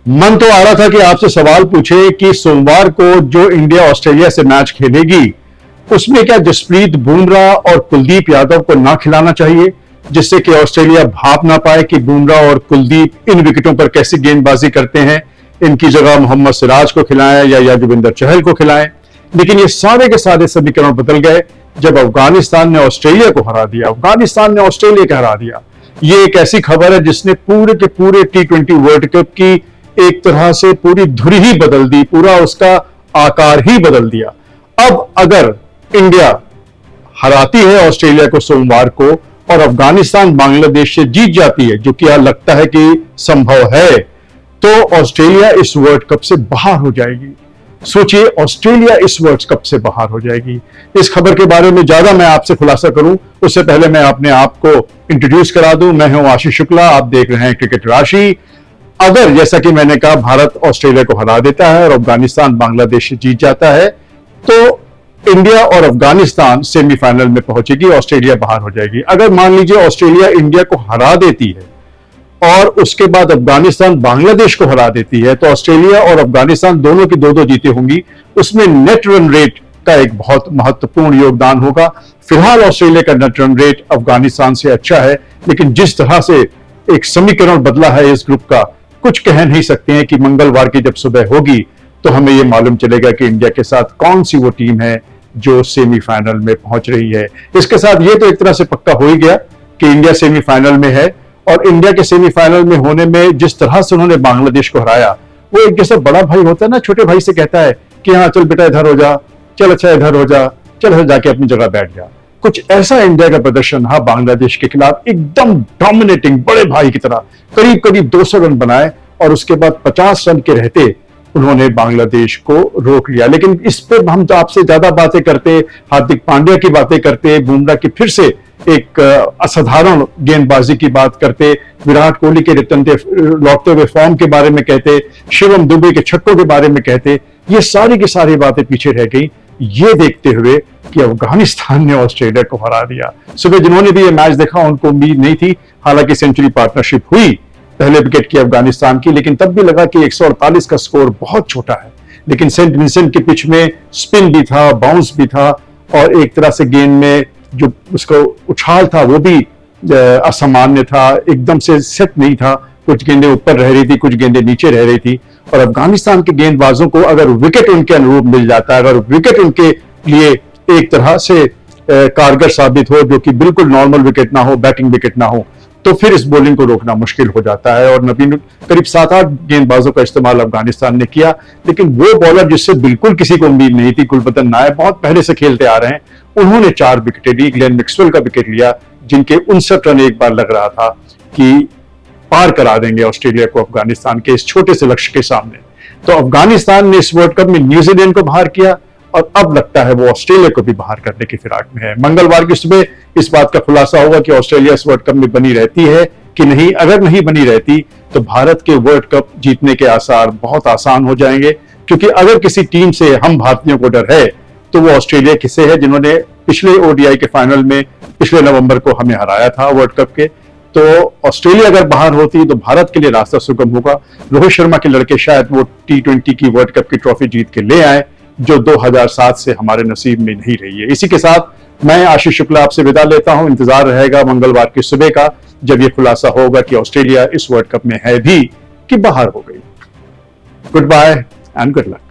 मन तो आ रहा था कि आपसे सवाल पूछे कि सोमवार को जो इंडिया ऑस्ट्रेलिया से मैच खेलेगी उसमें क्या जसप्रीत बुमराह और कुलदीप यादव को ना खिलाना चाहिए, जिससे कि ऑस्ट्रेलिया भाप ना पाए कि बुमराह और कुलदीप इन विकेटों पर कैसी गेंदबाजी करते हैं। इनकी जगह मोहम्मद सिराज को खिलाएं या याजुवेंद्र चहल को खिलाएं। लेकिन ये सारे के सारे समीकरण बदल गए जब अफगानिस्तान ने ऑस्ट्रेलिया को हरा दिया। अफगानिस्तान ने ऑस्ट्रेलिया को हरा दिया। ये एक ऐसी खबर है जिसने पूरे के पूरे T20 वर्ल्ड कप की एक तरह से पूरी धुरी ही बदल दी, पूरा उसका आकार ही बदल दिया। अब अगर इंडिया हराती है ऑस्ट्रेलिया को सोमवार को और अफगानिस्तान बांग्लादेश से जीत जाती है, जो कि यहां लगता है कि संभव है, तो ऑस्ट्रेलिया इस वर्ल्ड कप से बाहर हो जाएगी। सोचिए, ऑस्ट्रेलिया इस वर्ल्ड कप से बाहर हो जाएगी। इस खबर के बारे में ज्यादा मैं आपसे खुलासा करूं उससे पहले मैं अपने आप को इंट्रोड्यूस करा दूं। मैं हूं आशीष शुक्ला, आप देख रहे हैं क्रिकेट राशि। अगर जैसा कि मैंने कहा भारत ऑस्ट्रेलिया को हरा देता है और अफगानिस्तान बांग्लादेश से जीत जाता है, तो इंडिया और अफगानिस्तान सेमीफाइनल में पहुंचेगी, ऑस्ट्रेलिया बाहर हो जाएगी। अगर मान लीजिए ऑस्ट्रेलिया इंडिया को हरा देती है और उसके बाद अफगानिस्तान बांग्लादेश को हरा देती है, तो ऑस्ट्रेलिया और अफगानिस्तान दोनों की दो जीतें होंगी। उसमें नेट रन रेट का एक बहुत महत्वपूर्ण योगदान होगा। फिलहाल ऑस्ट्रेलिया का नेट रन रेट अफगानिस्तान से अच्छा है, लेकिन जिस तरह से एक समीकरण बदला है इस ग्रुप का, कुछ कह नहीं सकते हैं कि मंगलवार की जब सुबह होगी तो हमें यह मालूम चलेगा कि इंडिया के साथ कौन सी वो टीम है जो सेमीफाइनल में पहुंच रही है। इसके साथ ये तो एक तरह से पक्का हो ही गया कि इंडिया सेमीफाइनल में है, और इंडिया के सेमीफाइनल में होने में जिस तरह से उन्होंने बांग्लादेश को हराया, वो एक जैसा बड़ा भाई होता है ना, छोटे भाई से कहता है कि हाँ चल बेटा इधर हो जा, चल अच्छा इधर हो जा, चल जाके अपनी जगह बैठ जा। कुछ ऐसा इंडिया का प्रदर्शन रहा बांग्लादेश के खिलाफ, एकदम डोमिनेटिंग बड़े भाई की तरह करीब करीब 200 रन बनाए और उसके बाद 50 रन के रहते उन्होंने बांग्लादेश को रोक लिया। लेकिन इस पर हम तो आपसे ज्यादा बातें करते, हार्दिक पांड्या की बातें करते, बुमराह की फिर से एक असाधारण गेंदबाजी की बात करते, विराट कोहली के रिटर्न लौटते हुए फॉर्म के बारे में कहते, शिवम दुबे के छक्कों के बारे में कहते। ये सारी की सारी बातें पीछे रह गई ये देखते हुए कि अफगानिस्तान ने ऑस्ट्रेलिया को हरा दिया। सुबह जिन्होंने भी ये मैच देखा उनको उम्मीद नहीं थी, हालांकि सेंचुरी पार्टनरशिप हुई पहले विकेट की अफगानिस्तान की, लेकिन तब भी लगा कि 148 का स्कोर बहुत छोटा है। लेकिन सेंट विंसेंट के पिच में स्पिन भी था, बाउंस भी था, और एक तरह से गेंद में जो उसका उछाल था वो भी असामान्य था, एकदम से सेट नहीं था। कुछ गेंदें ऊपर रह रही थी, कुछ गेंदें नीचे रह रही थी। और अफगानिस्तान के गेंदबाजों को अगर विकेट उनके अनुरूप मिल जाता है, अगर विकेट उनके लिए एक तरह से कारगर साबित हो, जो कि बिल्कुल नॉर्मल विकेट ना हो, बैटिंग विकेट ना हो, तो फिर इस बॉलिंग को रोकना मुश्किल हो जाता है। और नबीन करीब 7-8 गेंदबाजों का इस्तेमाल अफगानिस्तान ने किया, लेकिन वो बॉलर जिससे बिल्कुल किसी को उम्मीद नहीं थी, कुलपतन नायब बहुत पहले से खेलते आ रहे हैं, उन्होंने 4 विकेटें ली। ग्लेन मैक्सवेल का विकेट लिया, जिनके 59 रन एक बार लग रहा था कि पार करा देंगे ऑस्ट्रेलिया को अफगानिस्तान के इस छोटे से लक्ष्य के सामने। तो अफगानिस्तान ने इस वर्ल्ड कप में न्यूजीलैंड को बाहर किया और अब लगता है वो ऑस्ट्रेलिया को भी बाहर करने की फिराक में है। मंगलवार की सुबह इस बात का खुलासा होगा कि ऑस्ट्रेलिया इस वर्ल्ड कप में बनी रहती है कि नहीं। अगर नहीं बनी रहती तो भारत के वर्ल्ड कप जीतने के आसार बहुत आसान हो जाएंगे, क्योंकि अगर किसी टीम से हम भारतीयों को डर है तो वो ऑस्ट्रेलिया किसे है, जिन्होंने पिछले ODI के फाइनल में पिछले नवंबर को हमें हराया था वर्ल्ड कप के। तो ऑस्ट्रेलिया अगर बाहर होती तो भारत के लिए रास्ता सुगम होगा। रोहित शर्मा के लड़के शायद वो T20 की वर्ल्ड कप की ट्रॉफी जीत के ले आए, जो 2007 से हमारे नसीब में नहीं रही है। इसी के साथ मैं आशीष शुक्ला आपसे विदा लेता हूं। इंतजार रहेगा मंगलवार की सुबह का, जब यह खुलासा होगा कि ऑस्ट्रेलिया इस वर्ल्ड कप में है भी कि बाहर हो गई। Goodbye and good luck.